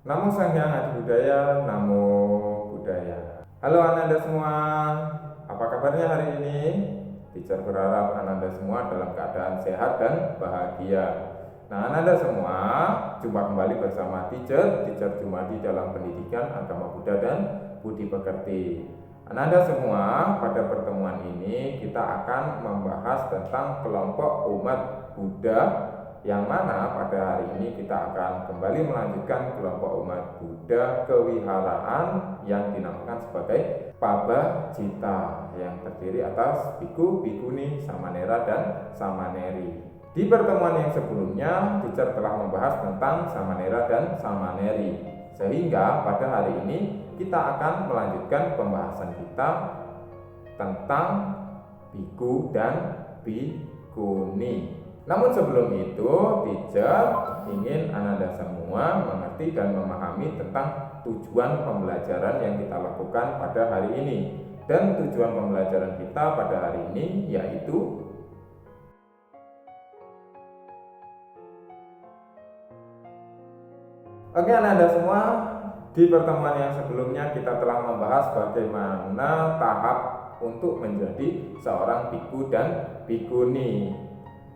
Namo Sangyang Adi Budaya, Namo Buddhaya. Halo Ananda semua, apa kabarnya hari ini? Teacher berharap Ananda semua dalam keadaan sehat dan bahagia. Nah Ananda semua, jumpa kembali bersama Teacher Jumadi dalam pendidikan agama Buddha dan Budi Pekerti. Ananda semua, pada pertemuan ini kita akan membahas tentang kelompok umat Buddha, yang mana pada hari ini kita akan kembali melanjutkan kelompok umat Buddha kewiharaan yang dinamakan sebagai Pabajita, yang terdiri atas biku, bikuni, samanera, dan samaneri. Di pertemuan yang sebelumnya, teacher telah membahas tentang samanera dan samaneri, sehingga pada hari ini kita akan melanjutkan pembahasan kita tentang biku dan bikuni. Namun sebelum itu, teacher ingin Ananda semua mengerti dan memahami tentang tujuan pembelajaran yang kita lakukan pada hari ini. Dan tujuan pembelajaran kita pada hari ini yaitu Oke Ananda semua, di pertemuan yang sebelumnya kita telah membahas bagaimana tahap untuk menjadi seorang biku dan bikuni.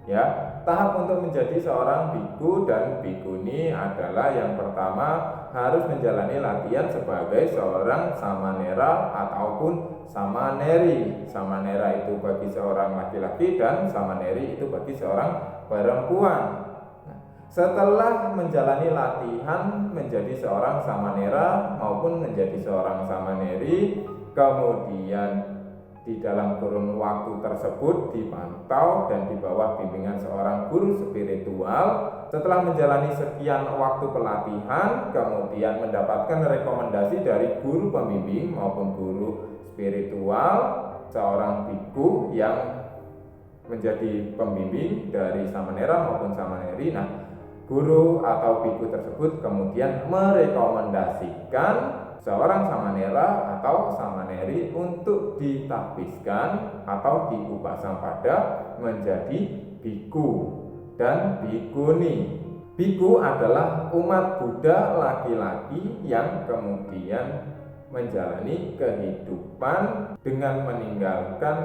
Ya, tahap untuk menjadi seorang biku dan bikuni adalah yang pertama harus menjalani latihan sebagai seorang samanera ataupun samaneri. Samanera itu bagi seorang laki-laki dan samaneri itu bagi seorang perempuan. Nah, setelah menjalani latihan menjadi seorang samanera maupun menjadi seorang samaneri, kemudian di dalam kurun waktu tersebut dipantau dan di bawah bimbingan seorang guru spiritual. Setelah menjalani sekian waktu pelatihan, kemudian mendapatkan rekomendasi dari guru pembimbing maupun guru spiritual, seorang biku yang menjadi pembimbing dari samanera maupun samaneri. Nah, guru atau biku tersebut kemudian merekomendasikan seorang samanera atau samaneri untuk ditahbiskan atau diupasampada menjadi biku dan bikuni. Biku adalah umat Buddha laki-laki yang kemudian menjalani kehidupan dengan meninggalkan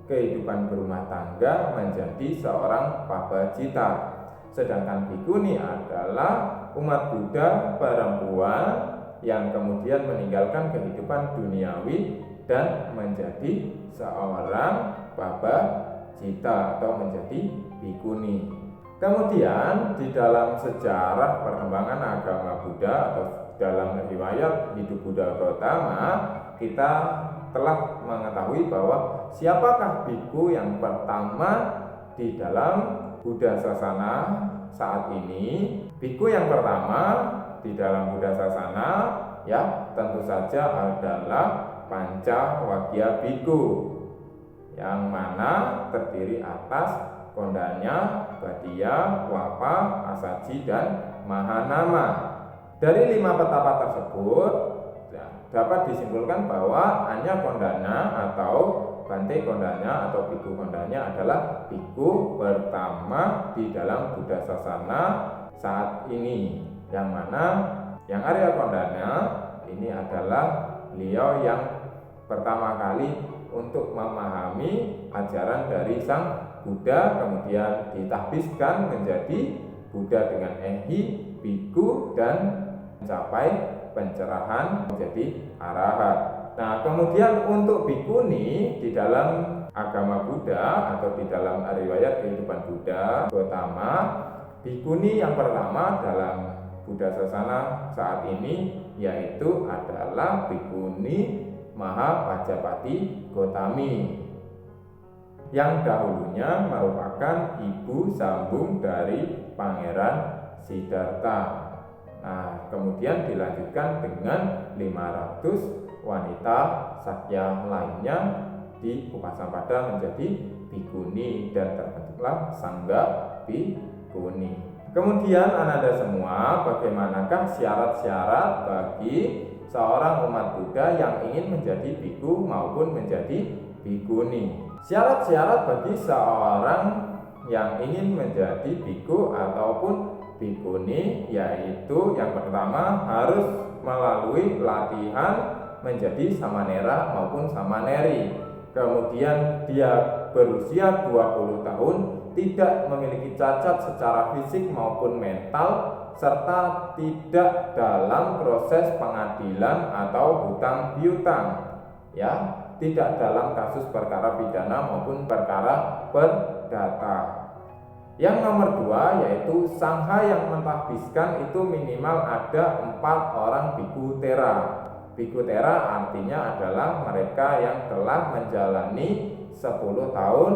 kehidupan berumah tangga menjadi seorang pabajita. Sedangkan bikuni adalah umat Buddha perempuan yang kemudian meninggalkan kehidupan duniawi dan menjadi seorang pabajita atau menjadi bikuni. Kemudian di dalam sejarah perkembangan agama Buddha atau dalam riwayat hidup Buddha Gautama, kita telah mengetahui bahwa siapakah biku yang pertama di dalam Buddha Sasana saat ini. Biku yang pertama di dalam Buddha Sasana ya tentu saja adalah Pancawagya Biku, yang mana terdiri atas Kondanya, Badia, Wapa, Asaji, dan Mahanama. Dari 5 petapa tersebut ya, dapat disimpulkan bahwa hanya Kondana atau Bante Kondanya atau Biku Kondanya adalah biku pertama di dalam Buddha Sasana saat ini, yang mana yang Arya Kondanya ini adalah beliau yang pertama kali untuk memahami ajaran dari Sang Buddha, kemudian ditahbiskan menjadi Buddha dengan ehhi, biku, dan mencapai pencerahan menjadi arahat. Nah, kemudian untuk bikuni di dalam agama Buddha atau di dalam riwayat kehidupan Buddha Gautama, bikuni yang pertama dalam Buddha Sasana saat ini yaitu adalah bikuni Mahapajapati Gautami, yang dahulunya merupakan ibu sambung dari Pangeran Siddhartha. Nah, kemudian dilanjutkan dengan 500 wanita sakya lainnya diupasampada menjadi bikuni dan terbentuklah Sangga Bikuni. Kemudian Ananda semua, bagaimanakah syarat-syarat bagi seorang umat Buddha yang ingin menjadi biku maupun menjadi bikuni? Syarat-syarat bagi seorang yang ingin menjadi biku ataupun bikuni, yaitu yang pertama harus melalui latihan menjadi samanera maupun samaneri. Kemudian dia berusia 20 tahun, tidak memiliki cacat secara fisik maupun mental, serta tidak dalam proses pengadilan atau hutang piutang, ya, tidak dalam kasus perkara pidana maupun perkara perdata. Yang nomor 2 yaitu sangha yang mentahbiskan itu minimal ada 4 orang biku tera. Biku tera artinya adalah mereka yang telah menjalani 10 tahun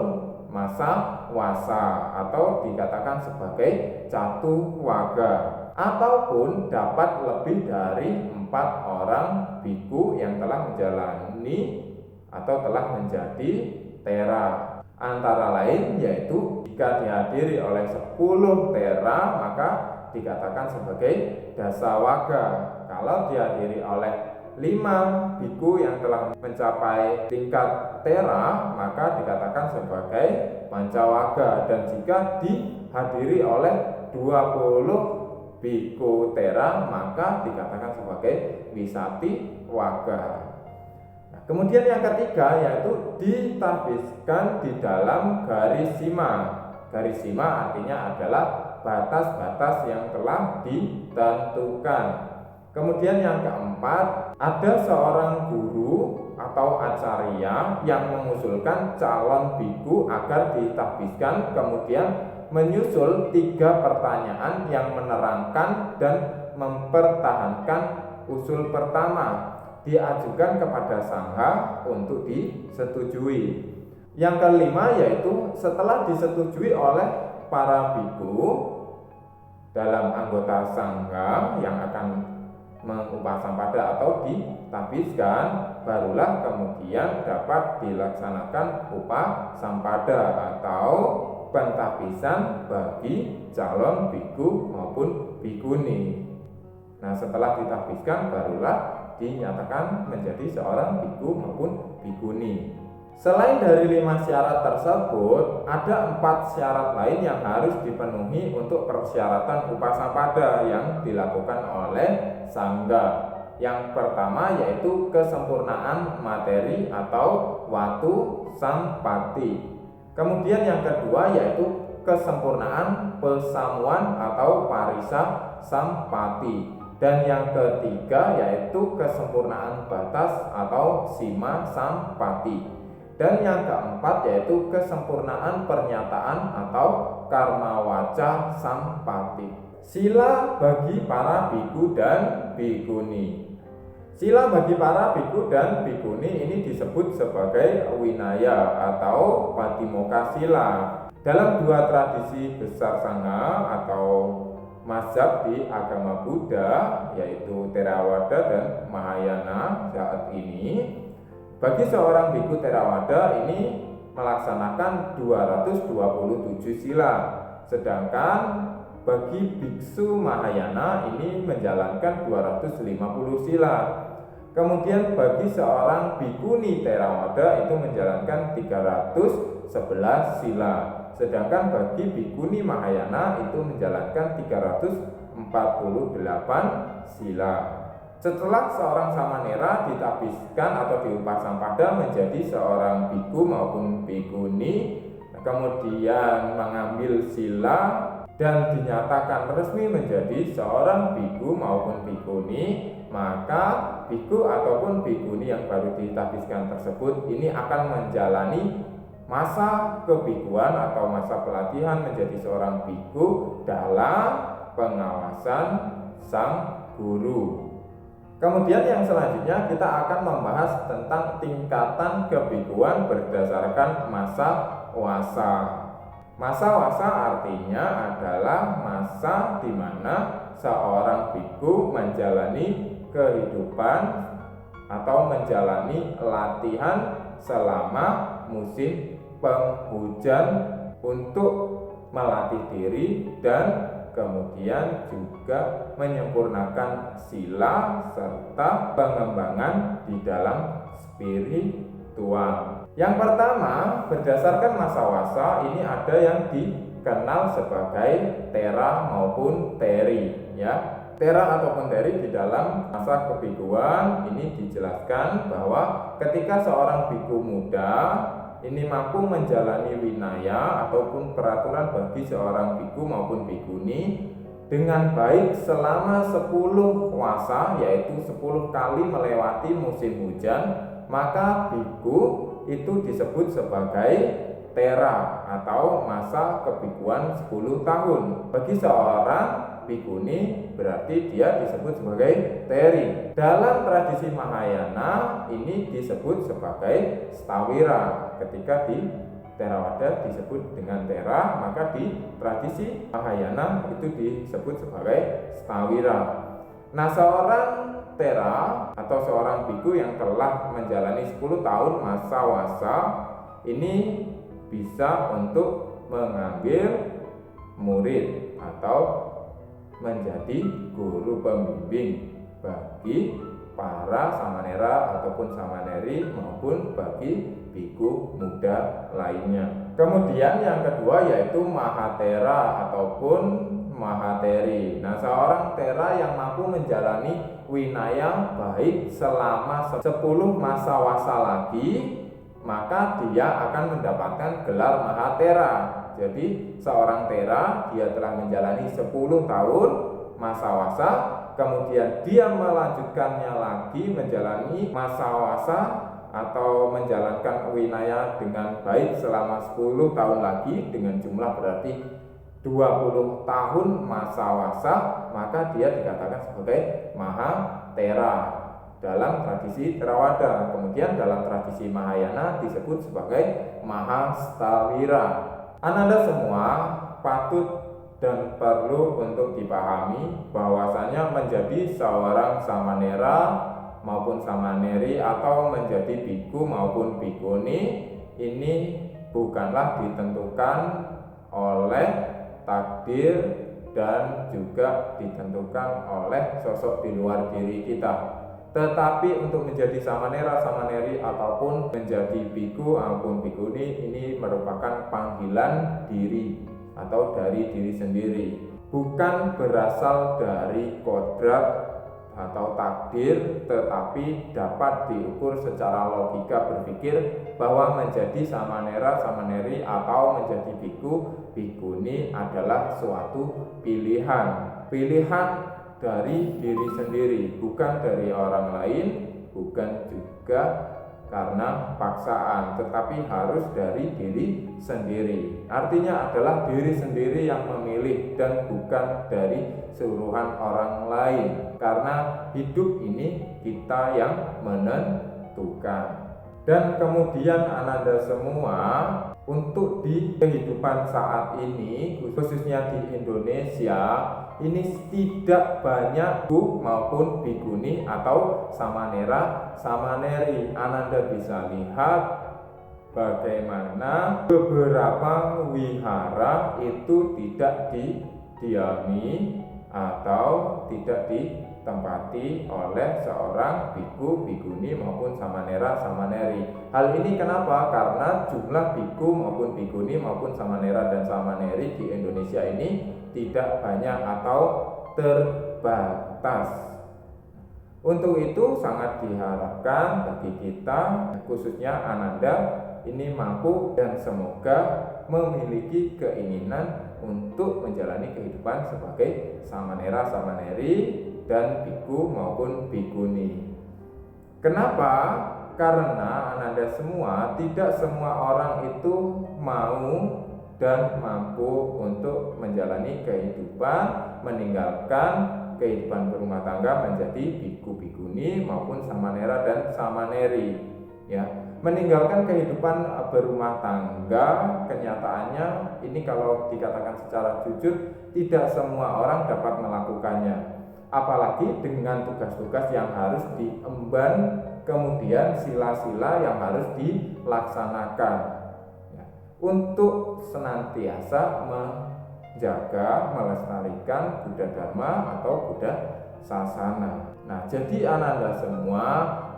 masa wasa atau dikatakan sebagai catuwaga, ataupun dapat lebih dari 4 orang biku yang telah menjalani atau telah menjadi tera. Antara lain yaitu jika dihadiri oleh 10 tera maka dikatakan sebagai dasawaga. Kalau dihadiri oleh 5 biku yang telah mencapai tingkat tera maka dikatakan sebagai pancawaga, dan jika dihadiri oleh 20 biku tera maka dikatakan sebagai wisati waga. Nah, kemudian yang ketiga yaitu ditahbiskan di dalam garis sima. Garis sima artinya adalah batas-batas yang telah ditentukan. Kemudian yang keempat, ada seorang guru atau acarya yang mengusulkan calon biku agar ditahbiskan, kemudian menyusul 3 pertanyaan yang menerangkan dan mempertahankan usul pertama, diajukan kepada sangha untuk disetujui. Yang kelima yaitu setelah disetujui oleh para biku dalam anggota sangha yang akan mengupasampada atau ditahbiskan, barulah kemudian dapat dilaksanakan upasampada atau pentahbisan bagi calon biku maupun bikuni. Nah, setelah ditahbiskan barulah dinyatakan menjadi seorang biku maupun bikuni. Selain dari 5 syarat tersebut, ada 4 syarat lain yang harus dipenuhi untuk persyaratan upasampada yang dilakukan oleh sangga. Yang pertama yaitu kesempurnaan materi atau watu sampati. Kemudian yang kedua yaitu kesempurnaan pesamuan atau parisa sampati. Dan yang ketiga yaitu kesempurnaan batas atau sima sampati. Dan yang keempat yaitu kesempurnaan pernyataan atau karmawaca sampati. Sila bagi para biku dan bikuni. Sila bagi para biku dan bikuni ini disebut sebagai winaya atau patimokkha sila. Dalam 2 tradisi besar sangha atau mazhab di agama Buddha, yaitu Theravada dan Mahayana saat ini, bagi seorang biku Theravada ini melaksanakan 227 sila, sedangkan bagi biksu Mahayana ini menjalankan 250 sila. Kemudian bagi seorang bikuni Theravada itu menjalankan 311 sila, sedangkan bagi bikuni Mahayana itu menjalankan 348 sila. Setelah seorang samanera ditahbiskan atau diupasampada menjadi seorang biku maupun bikuni, kemudian mengambil sila dan dinyatakan resmi menjadi seorang biku maupun bikuni, maka biku ataupun bikuni yang baru ditahbiskan tersebut ini akan menjalani masa kebikuan atau masa pelatihan menjadi seorang biku dalam pengawasan sang guru. Kemudian yang selanjutnya kita akan membahas tentang tingkatan kebikuan berdasarkan masa wasa. Masa wasa artinya adalah masa di mana seorang biku menjalani kehidupan atau menjalani latihan selama musim penghujan untuk melatih diri dan kemudian juga menyempurnakan sila serta pengembangan di dalam spiritual. Yang pertama, berdasarkan masa wasa ini ada yang dikenal sebagai tera maupun teri, ya. Tera ataupun teri di dalam masa kebikuan ini dijelaskan bahwa ketika seorang biku muda ini mampu menjalani winaya ataupun peraturan bagi seorang biku maupun bikuni dengan baik selama 10 wasa, yaitu 10 kali melewati musim hujan, maka biku itu disebut sebagai tera atau masa kebikuan 10 tahun. Bagi seorang bikuni berarti dia disebut sebagai teri. Dalam tradisi Mahayana ini disebut sebagai stawira. Ketika di Theravada disebut dengan tera, maka di tradisi Mahayana itu disebut sebagai stawira. Nah, seorang tera atau seorang biku yang telah menjalani 10 tahun masa wasa ini bisa untuk mengambil murid atau menjadi guru pembimbing bagi para samanera ataupun samaneri maupun bagi biku muda lainnya. Kemudian yang kedua yaitu mahatera ataupun mahateri. Nah, seorang tera yang mampu menjalani winaya baik selama 10 masa wasa lagi, maka dia akan mendapatkan gelar mahatera. Jadi seorang tera dia telah menjalani 10 tahun masa wasa, kemudian dia melanjutkannya lagi menjalani masa wasa atau menjalankan winaya dengan baik selama 10 tahun lagi dengan jumlah berarti 20 tahun masa wasa, maka dia dikatakan sebagai mahatera dalam tradisi Theravada. Kemudian dalam tradisi Mahayana disebut sebagai mahastawira. Ananda semua patut dan perlu untuk dipahami bahwasanya menjadi seorang samanera maupun samaneri atau menjadi biku maupun bikuni ini bukanlah ditentukan oleh takdir dan juga ditentukan oleh sosok di luar diri kita. Tetapi untuk menjadi samanera, samaneri ataupun menjadi biku maupun bikuni ini merupakan panggilan diri atau dari diri sendiri, bukan berasal dari kodrat atau takdir, tetapi dapat diukur secara logika berpikir bahwa menjadi samanera, samaneri atau menjadi biku, bikuni adalah suatu pilihan dari diri sendiri, bukan dari orang lain, bukan juga karena paksaan, tetapi harus dari diri sendiri. Artinya adalah diri sendiri yang memilih dan bukan dari suruhan orang lain, karena hidup ini kita yang menentukan. Dan kemudian Ananda semua, untuk di kehidupan saat ini khususnya di Indonesia ini tidak banyak biku maupun bikuni atau samanera, samaneri. Ananda bisa lihat bagaimana beberapa wihara itu tidak didiami atau tidak ditempati oleh seorang biku, bikuni maupun samanera, samaneri. Hal ini kenapa? Karena jumlah biku maupun bikuni maupun samanera dan samaneri di Indonesia ini tidak banyak atau terbatas. Untuk itu sangat diharapkan bagi kita, khususnya Ananda, ini mampu dan semoga memiliki keinginan untuk menjalani kehidupan sebagai samanera, samaneri dan biku maupun bikuni. Kenapa? Karena Ananda semua, tidak semua orang itu mau dan mampu untuk menjalani kehidupan, meninggalkan kehidupan berumah tangga menjadi biku, bikuni maupun samanera dan samaneri, ya. Meninggalkan kehidupan berumah tangga, kenyataannya ini kalau dikatakan secara jujur tidak semua orang dapat melakukannya, apalagi dengan tugas-tugas yang harus diemban, kemudian sila-sila yang harus dilaksanakan untuk senantiasa menjaga, melestarikan Buddha Dharma atau Buddha Sasana. Nah, jadi Ananda semua,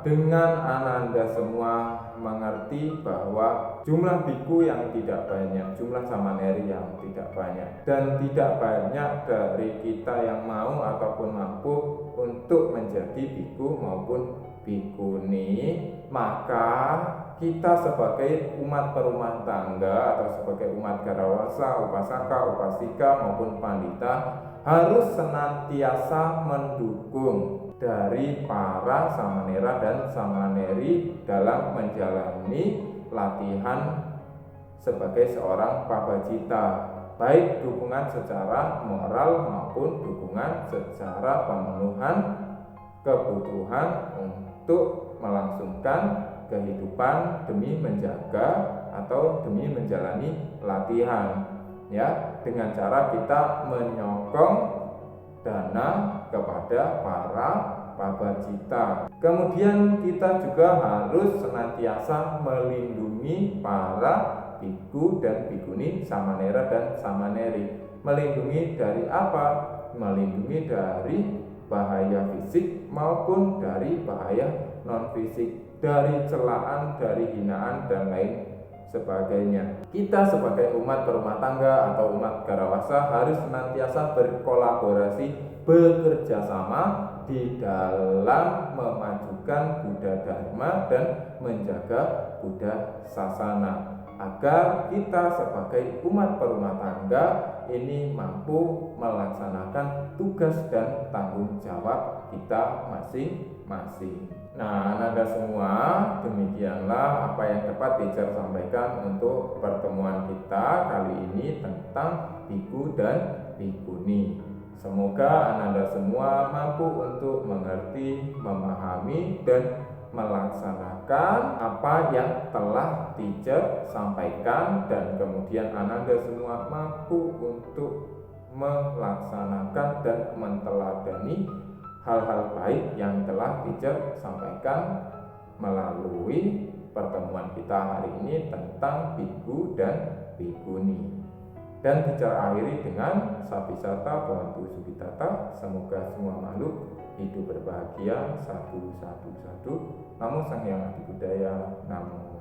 dengan Ananda semua mengerti bahwa jumlah biku yang tidak banyak, jumlah samaneri yang tidak banyak, dan tidak banyak dari kita yang mau ataupun mampu untuk menjadi biku maupun bikuni, maka kita sebagai umat perumah tangga atau sebagai umat garawasa, upasaka, upasika maupun pandita harus senantiasa mendukung dari para samanera dan samaneri dalam menjalani latihan sebagai seorang pabajita, baik dukungan secara moral maupun dukungan secara pemenuhan kebutuhan untuk melangsungkan kehidupan demi menjaga atau demi menjalani latihan, ya, dengan cara kita menyokong dana kepada para pabajita. Kemudian kita juga harus senantiasa melindungi para biku dan bikuni, samanera dan samaneri. Melindungi dari apa? Melindungi dari bahaya fisik maupun dari bahaya non fisik, dari celaan, dari hinaan dan lain sebagainya. Kita sebagai umat berumah tangga atau umat garawasa harus senantiasa berkolaborasi, bekerja sama di dalam memajukan Buddha Dharma dan menjaga Buddha Sasana, agar kita sebagai umat berumah tangga ini mampu melaksanakan tugas dan tanggung jawab kita masing-masing. Nah, Anda semua, demikianlah apa yang dapat teacher sampaikan untuk pertemuan kita kali ini tentang biku dan bikuni. Semoga Anda semua mampu untuk mengerti, memahami, dan melaksanakan apa yang telah teacher sampaikan, dan kemudian Anda semua mampu untuk melaksanakan dan menteladani hal-hal baik yang telah teacher sampaikan melalui pertemuan kita hari ini tentang biku dan bikuni. Dan teacher akhiri dengan sapisata Bhavantu Sukhitata. Semoga semua makhluk hidup berbahagia. Satu. Namo Sang Hyang Adi Budaya. Namo